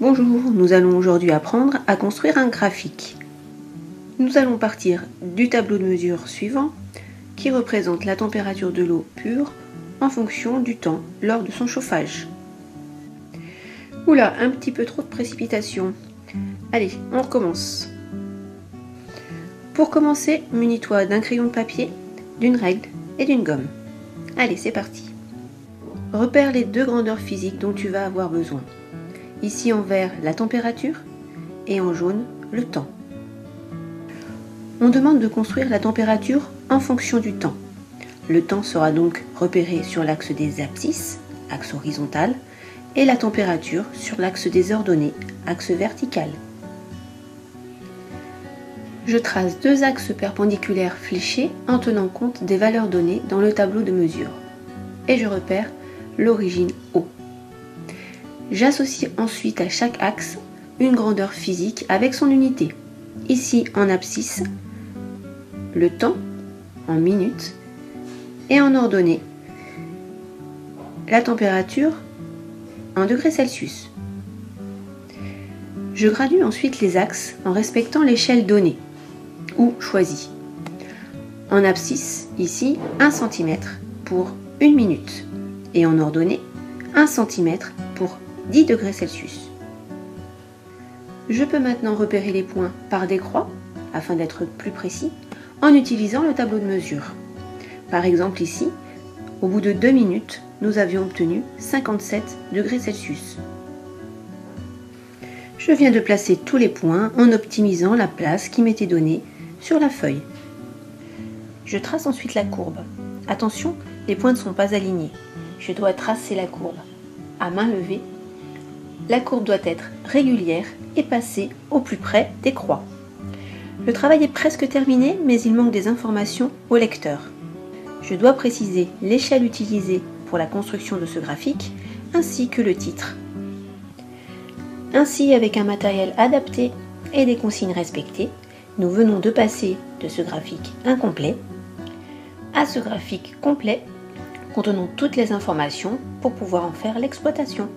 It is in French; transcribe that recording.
Bonjour, nous allons aujourd'hui apprendre à construire un graphique. Nous allons partir du tableau de mesure suivant qui représente la température de l'eau pure en fonction du temps lors de son chauffage. Oula, un petit peu trop de précipitation. Allez, on recommence. Pour commencer, munis-toi d'un crayon de papier, d'une règle et d'une gomme. Allez, c'est parti. Repère les deux grandeurs physiques dont tu vas avoir besoin. Ici en vert, la température et en jaune, le temps. On demande de construire la température en fonction du temps. Le temps sera donc repéré sur l'axe des abscisses, axe horizontal, et la température sur l'axe des ordonnées, axe vertical. Je trace deux axes perpendiculaires fléchés en tenant compte des valeurs données dans le tableau de mesure. Et je repère l'origine O. J'associe ensuite à chaque axe une grandeur physique avec son unité. Ici en abscisse, le temps en minutes et en ordonnée, la température en degrés Celsius. Je gradue ensuite les axes en respectant l'échelle donnée ou choisie. En abscisse, ici 1 cm pour 1 minute et en ordonnée 1 cm pour 10 degrés Celsius. Je peux maintenant repérer les points par des croix afin d'être plus précis en utilisant le tableau de mesure. Par exemple ici, au bout de 2 minutes, nous avions obtenu 57 degrés Celsius. Je viens de placer tous les points en optimisant la place qui m'était donnée sur la feuille. Je trace ensuite la courbe. Attention, les points ne sont pas alignés. Je dois tracer la courbe à main levée. La courbe doit être régulière et passer au plus près des croix. Le travail est presque terminé, mais il manque des informations au lecteur. Je dois préciser l'échelle utilisée pour la construction de ce graphique, ainsi que le titre. Ainsi, avec un matériel adapté et des consignes respectées, nous venons de passer de ce graphique incomplet à ce graphique complet contenant toutes les informations pour pouvoir en faire l'exploitation.